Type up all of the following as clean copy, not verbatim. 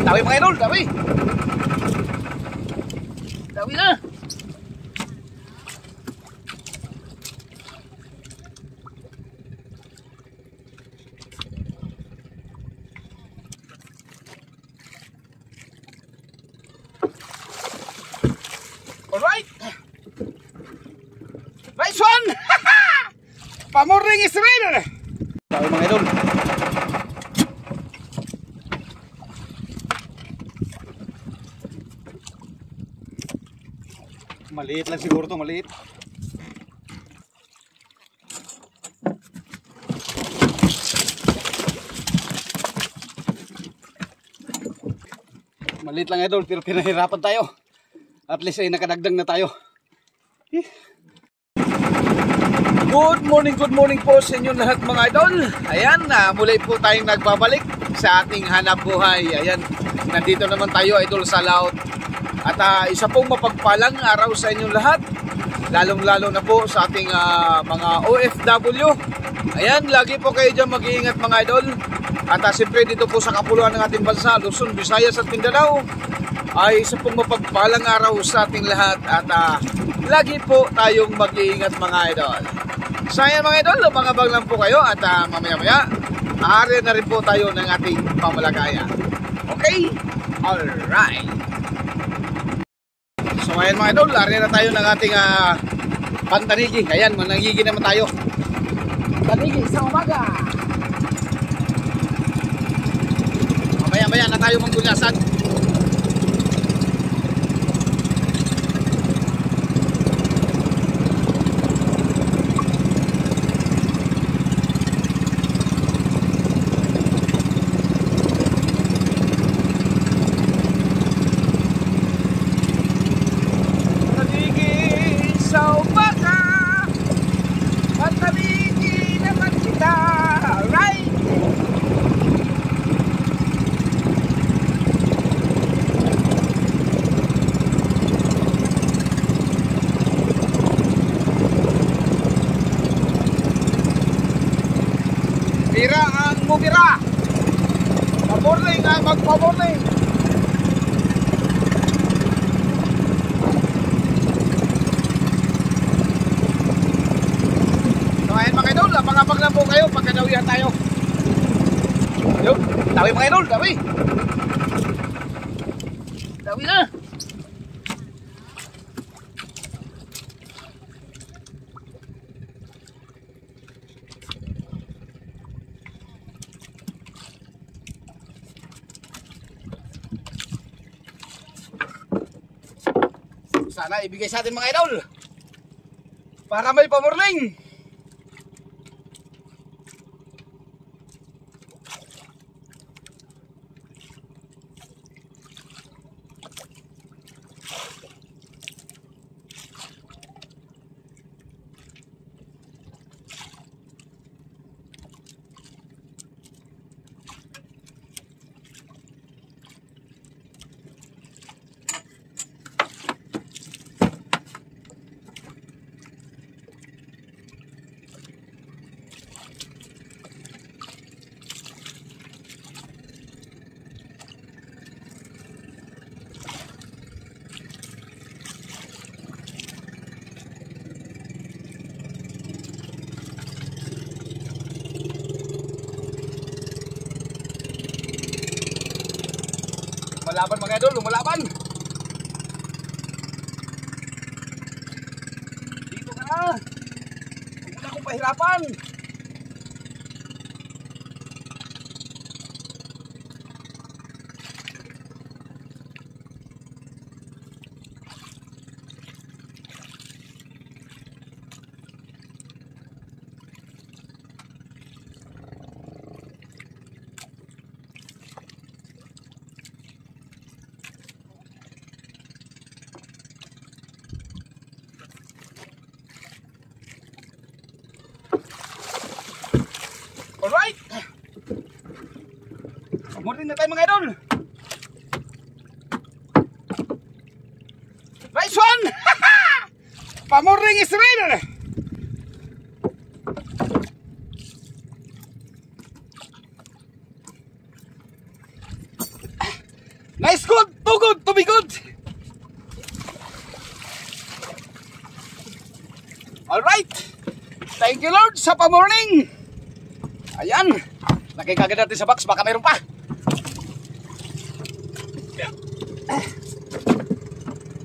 Dawi mga idol, dawi. Dawi na. Alright. Nice one. Pamorning is ready. Dawi mga idol. Maliit lang siguro to, maliit. Maliit lang idol, pero pinahirapan tayo. At least ay nakadagdag na tayo. Good morning po sa inyo lahat mga idol. Ayan, muli po tayong nagbabalik sa ating hanap buhay. Ayan, nandito naman tayo idol sa laot. At isa pong mapagpalang araw sa inyong lahat, lalong-lalo na po sa ating mga OFW. Ayan, lagi po kayo dyan mag-iingat mga idol. At siyempre dito po sa kapuluan ng ating bansa, Luzon, Visayas at Mindanao, ay isa pong mapagpalang araw sa ating lahat. At lagi po tayong mag-iingat mga idol. So ayan mga idol, mangabang lang po kayo at mamaya-maya, aarin na rin po tayo ng ating pamalagaya. Okay? Alright. So ayan mga idol, lari na tayo ng ating pantanigi. Ayan, manangigi naman tayo. Tanigi sa umaga. Mamaya-maya na tayo manggunasan. Mira ang mumira. Paborling ang magpaborling. So ayan mga idol, abang-abang lang po kayo pagkadawihan tayo. Yun, dawi mga idol, dawi. Dawi na. Sana ibigay sa atin mga idol para may pamorning. Lumalaban mga idol, lumalaban. Dito ka na. Huwag na akong pahirapan. Alright. Pamorning na tayo mga idol. Nice one. Pamorning is ready. Nice good, too good to be good. Alright. Thank you Lord sa pa-morning. Ayan. Nakikagad natin sa box, baka mayroon pa. Yeah.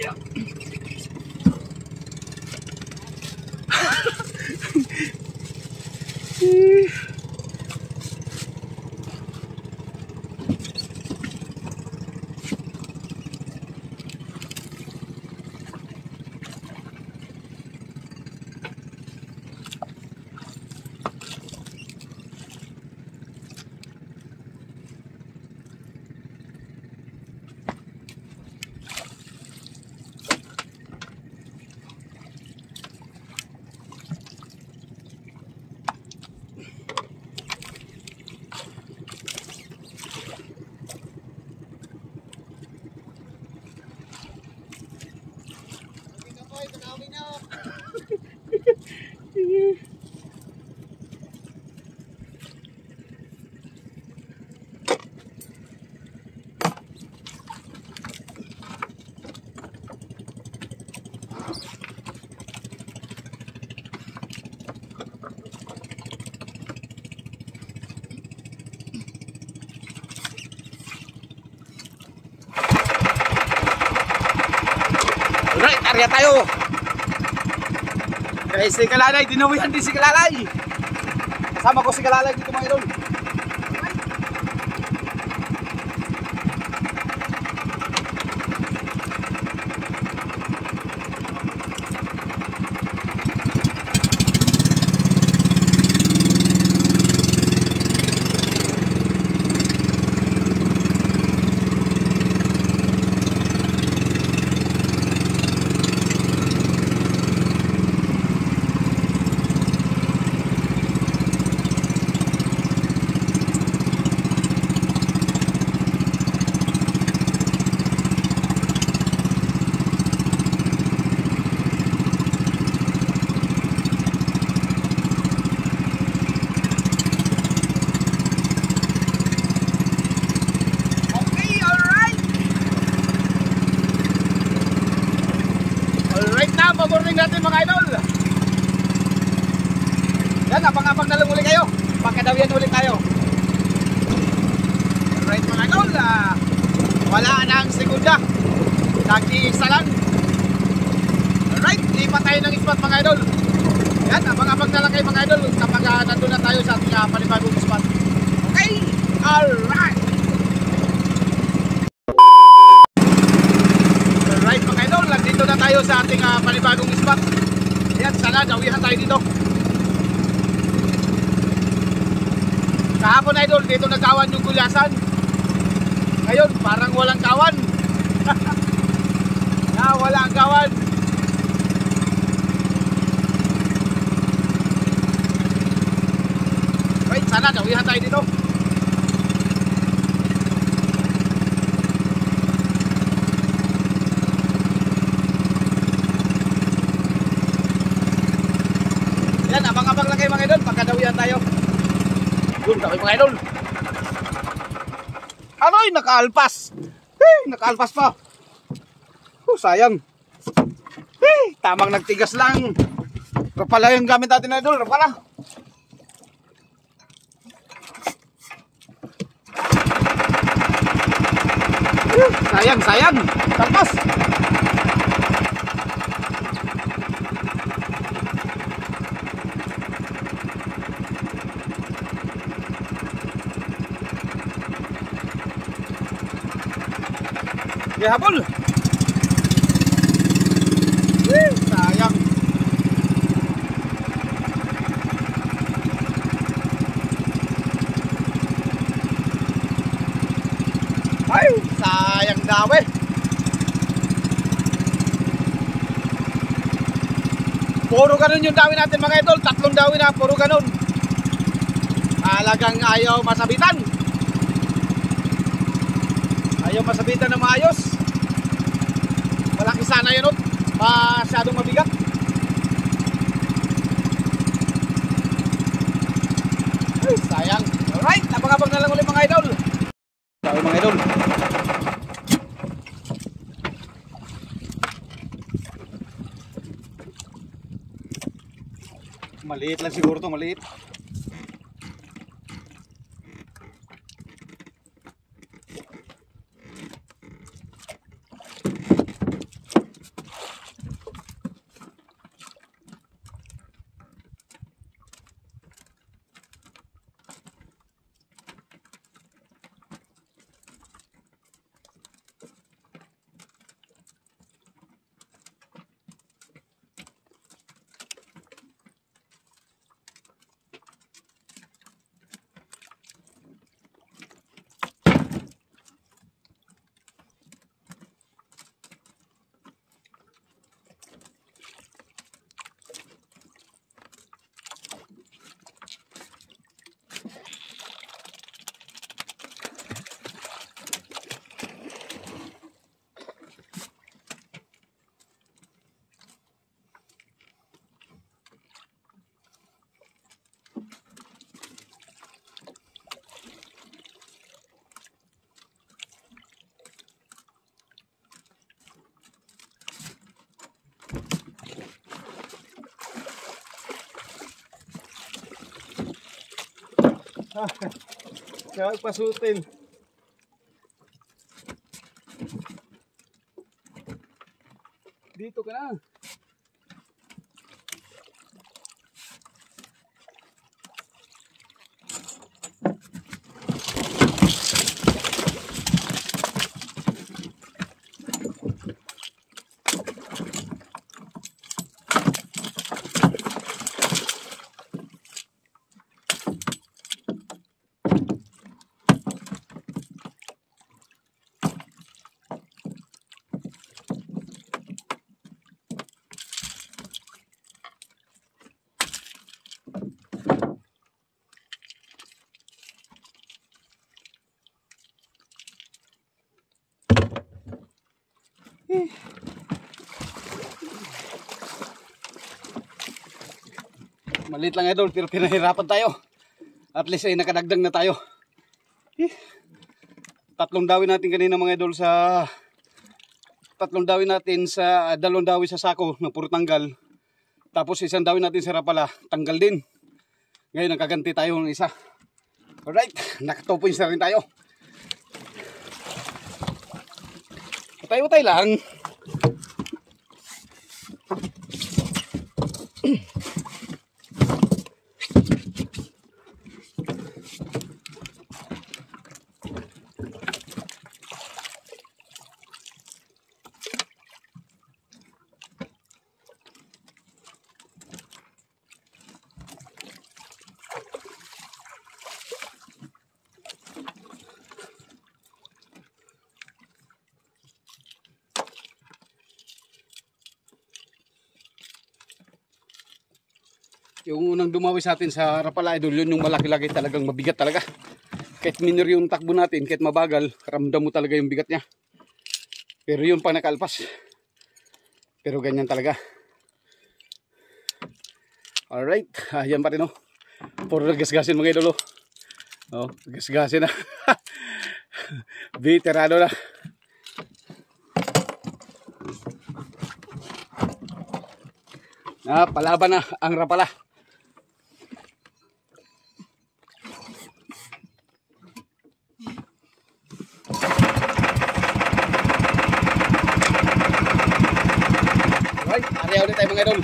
Yeah. Alright, area tayo. Kaya si Kalalay, dinawihan din si Kalalay. Kasama ko si Kalalay dito mga idol. Pag-morning natin mga idol. Yan, abang-abang na lang ulit kayo. Pagkadawian ulit tayo. Alright mga idol, wala nang segunda. Nag-iisa lang. Alright, lipat tayo ng spot mga idol. Yan, abang-abang na lang kayo mga idol kapag nandun na tayo sa ating panibagong spot. Okay, alright. Nandito na tayo sa ating panibagong spot. Ayan, sana dawihan tayo dito. Kahapon idol, dito nagkawan yung gulyasan. Ngayon, parang walang kawan. Wala ang kawan. Right, sana dawihan tayo dito. Yan, abang-abang lang kayo mga idol, pagkadawihan tayo. Yun, kami mga idol. Aroy, nakaalpas. Nakaalpas pa. Sayang. Tamang nagtigas lang. Rapala yung gamit natin idol, rapala. Sayang, sayang. Talpas. Habol. Sayang. Ay, sayang daw eh. Puro ganun yung dawin natin mga idol. 3 dawin na, puro ganun. Talagang ayaw masabitan. Ayaw masabitan na maayos. Malaki sana yun, masyadong mabigat. Ay, sayang. Alright, napakabang na lang ulit mga idol. Sabi mga idol, Maliit lang siguro to, maliit. Kaya pasutin. Dito ka na. Maliit lang idol, pero pinahirapan tayo. At least ay nakadagdag na tayo. Tatlong dawin natin kanina mga idol sa dalawang dawi sa sako na puro tanggal. Tapos isang dawin natin sa rapala, tanggal din. Ngayon nakaganti tayo ng isa. Alright, naka 2 points na rin tayo. Utay-utay lang. Yung unang dumawi sa atin sa rapala idol, yun yung malaki-laki talagang mabigat talaga. Kahit minor yung takbo natin, kahit mabagal, ramdam mo talaga yung bigat niya. Pero yun pa nakalpas. Pero ganyan talaga. Alright, yan pa rin oh. Puro gasgasin mga idol oh. Oh, gasgasin na. Veterano na. Palaban na ang rapala. Alright, area ulit tayo mga idol.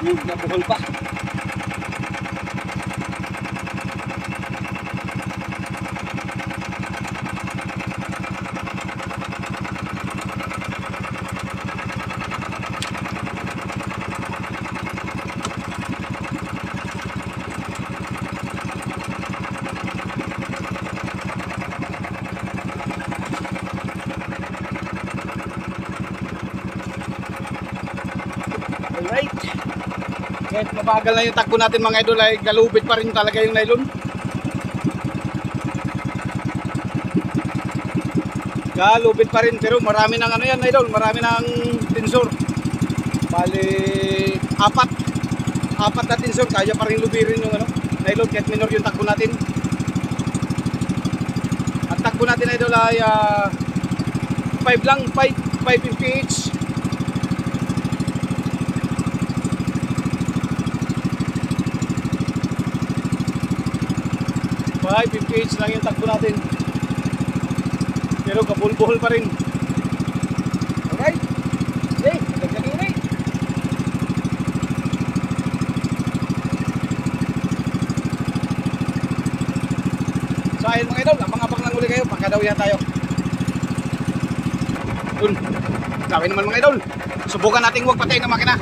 Nabuhol pa. Alright. Kahit mabagal na yung takbo natin mga idol ay galubit pa rin talaga yung nylon. Galubit pa rin pero marami ng ano yan idol, marami ng tensor. Bali apat na tensor, kaya pa rin lubirin yung ano, nylon kahit minor yung takbo natin. At takbo natin idol ay 5 lang, 5 mph. Ay, 50 lang yung takbo natin. Pero kabulbuhol pa rin. Alright. Okay, dagdagin ulit. So ayun mga idol, abang-abang lang uli kayo. Pagkadawihan tayo. Yun. Gawin naman mga idol. Subukan natin huwag patayin ng makina.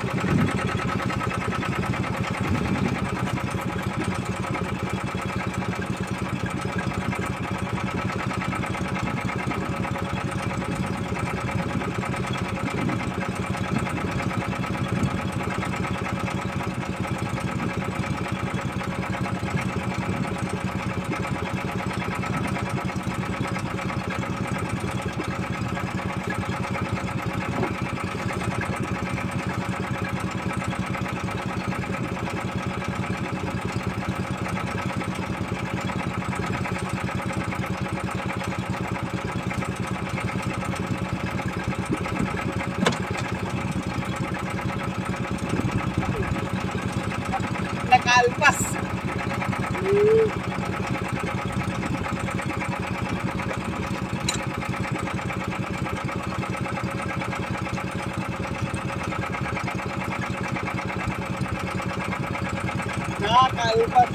Nakalpas. Nakalpas.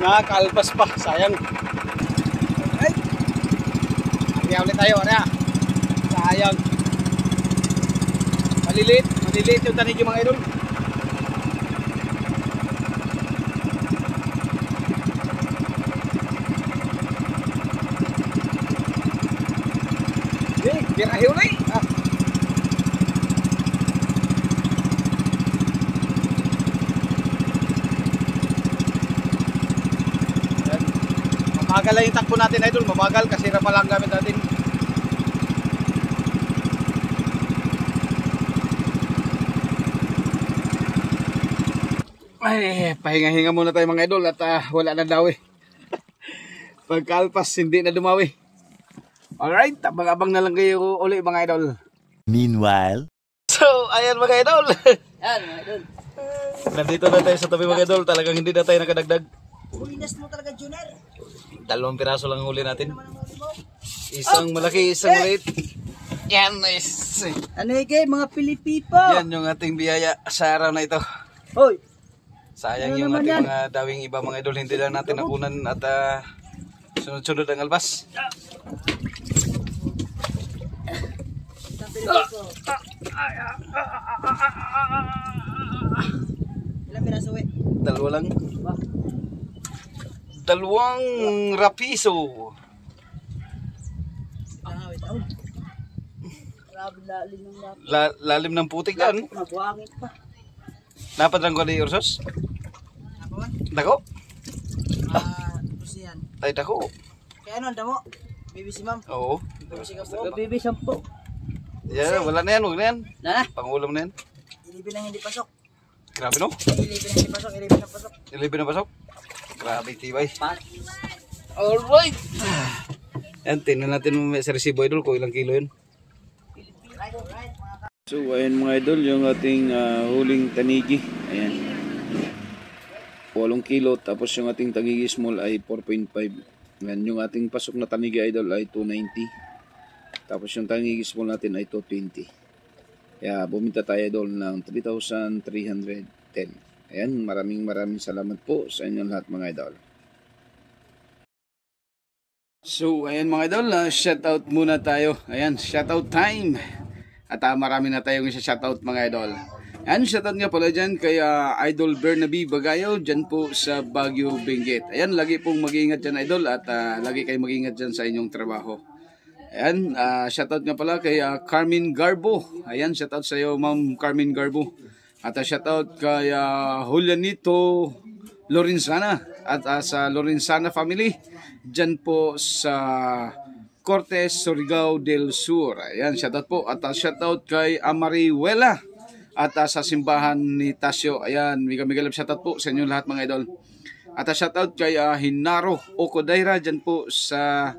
Nakalpas pa, sayang. Ay. Arya ulit tayo, arya. Sayang. Maliliit yung tanig yung mga idol. Okay, birahe ulit. Mabagal lang yung takbo natin idol, mabagal kasi rapa lang gamit natin. Ay, pahinga-hinga muna tayo mga idol at wala na daw eh. Pagkalpas hindi na dumawi. Alright, abang-abang na lang kayo uli mga idol. Meanwhile, So, ayan mga idol. Yan, mga idol. Nandito na tayo sa tabi mga idol, talagang hindi na tayo nakadagdag. Hulinas mo talaga, Junior. 2 piraso lang huli natin. Isang malaki, isang maliit. Yan, nice. Ano mga Pilipipo? Yan yung ating biyaya sa araw na ito. Hoy, Sayang Ano yung naman ating yan? mga dawing iba mga idol, hindi lang natin nakunan at sunod-sunod ang albas. ilang piraso eh? 2 lang. 2 rapiso. Wait, grabe lalim ng lapis. Lalim ng putik yan. Mabuhangin pa. Napadrang ko ni Ursos? Ako man? Dako? Pusi yan. Ay, dako. Kaya ano, anda mo? Bibi si ma'am. Oo. Bibi ka po. Bibi sampo. Yan, wala na yan, huwag na yan. Na? Pangulam na yan. Ilibin ang hindi pasok. Grabe no? Ilibin ang hindi pasok. Ilibin ang pasok. 11 na pasok. Grabe, tibay. Pat. Alright. Yan, tingnan natin sa resibo idol kung ilang kilo yun. Right, right. So ayan mga idol, yung ating huling tanigi. Ayan. 8 kilo, tapos yung ating tanigi small ay 4.5. Ayan, yung ating pasok na tanigi idol ay 290. Tapos yung tanigi small natin ay 220. Kaya bumita tayo idol ng 3,310. Ayan, maraming salamat po sa inyong lahat mga idol. So ayan mga idol, shoutout muna tayo. Ayan, shoutout time. At marami na tayong shoutout mga idol. Ayan, shoutout nga pala dyan kay Idol Bernabe Bagayo dyan po sa Baguio, Benguet. Ayan, lagi pong mag-iingat dyan Idol at lagi kayo mag-iingat dyan sa inyong trabaho. Ayan, shoutout nga pala kay Carmen Garbo. Ayan, shoutout sa iyo Ma'am Carmen Garbo. At shoutout kay Julianito Lorenzana at sa Lorenzana family dyan po sa Cortes, Surigao del Sur. Ayan, shoutout po. At shoutout kay Amariwela at sa simbahan ni Tasyo. Ayan, mega love shoutout po sa inyo lahat mga idol. At shoutout kay Hinaro Okodaira dyan po sa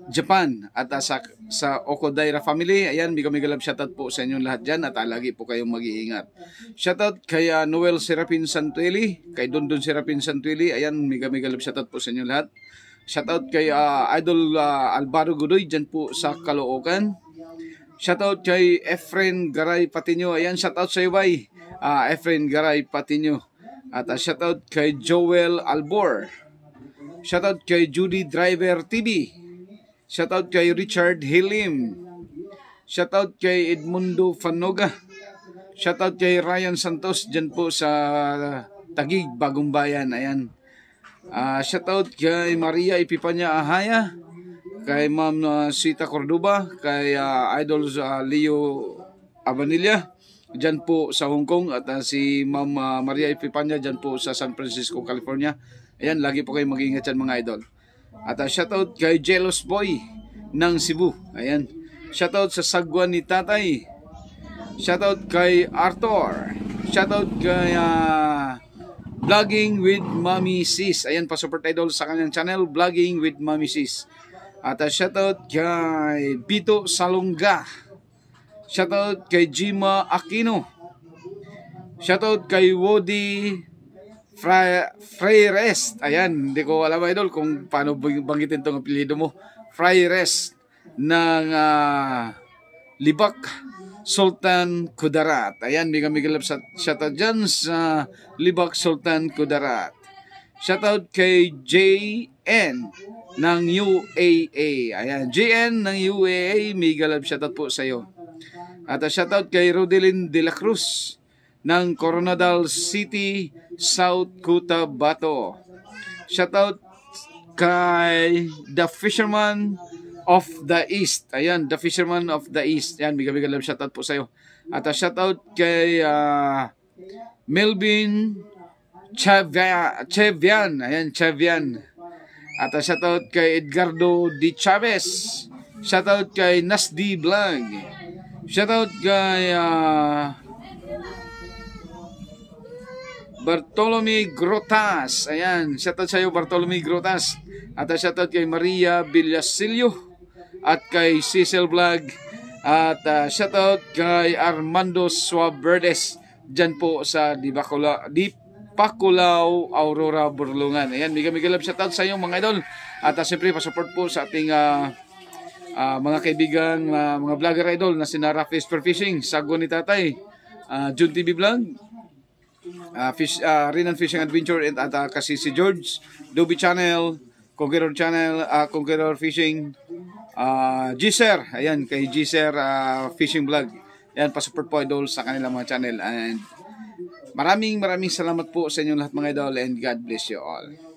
Japan. At sa Okodaira family. Ayan, mega love shoutout po sa inyo lahat dyan. At lagi po kayong mag-iingat. Shoutout kay Noel Serapin Santueli, kay Dondon Serapin Santueli. Ayan, mega love shoutout po sa inyo lahat. Shoutout kay Idol Alvaro Godoy dyan po sa Caloocan. Shoutout kay Efren Garay Patinyo. Ayan, shoutout sa iyo bay. Efren Garay Patinyo. At shoutout kay Joel Albor. Shoutout kay Judy Driver TV. Shoutout kay Richard Hilim. Shoutout kay Edmundo Fanoga. Shoutout kay Ryan Santos dyan po sa Taguig, Bagong Bayan. Ayan. Shoutout kay Maria Epipanya Ahaya, kay Ma'am Sita Cordoba, kay Idol Leo Abanilla dyan po sa Hong Kong, at si Ma'am Maria Epipanya dyan po sa San Francisco, California. Ayan, lagi po kayo mag-iingat dyan mga idol. At shoutout kay Jealous Boy ng Cebu. Ayan. Shoutout sa Sagwan ni Tatay. Shoutout kay Arthur. Shoutout kay Vlogging with Mommy Sis. Ayan, pa-support idol sa kanyang channel, Vlogging with Mommy Sis. At shoutout kay Bito Salonga. Shoutout kay Jima Aquino. Shoutout kay Wody Freyrest. Ayan, hindi ko alam idol kung paano banggitin itong apelyido mo. Freyrest ng Libak, Sultan Kudarat. Ayan, mega love shoutout dyan sa Libak, Sultan Kudarat. Shoutout kay JN ng UAA. Ayan, JN ng UAA, mega love shoutout po sa iyo. At shoutout kay Rodelyn De La Cruz ng Coronadal City, South Cotabato. Shoutout kay The Fisherman of the East. Ayan, The Fisherman of the East. Ayan, mega love shoutout po sa iyo. At shoutout kay Melvin Chevian. Ayan, Chevian. At shoutout kay Edgardo Di Chavez. Shoutout kay Nasdi Vlog. Shoutout kay Bartolome Grotas. Ayan, shoutout sa iyo Bartolome Grotas. At shoutout kay Maria Villasilio at kay Cecil Vlog. At shoutout kay Armando Suaverdes dyan po sa Dipaculao, Aurora, Burlungan. Ayan, mega love shoutout sa iyo mga idol. At siyempre pa-support po sa ating mga kaibigan, mga vlogger idol na sina Rafi Fishing, Sagwan ni Tatay, Jun TV Vlog, Rinan Fishing Adventure, and kasi si George, Doby Channel, Conqueror Channel, Conqueror Fishing, G-Sir, ayan, kay G-Sir Fishing Vlog. Ayan, pa-support po idol sa kanilang mga channel. And maraming salamat po sa inyo lahat mga idol, and God bless you all.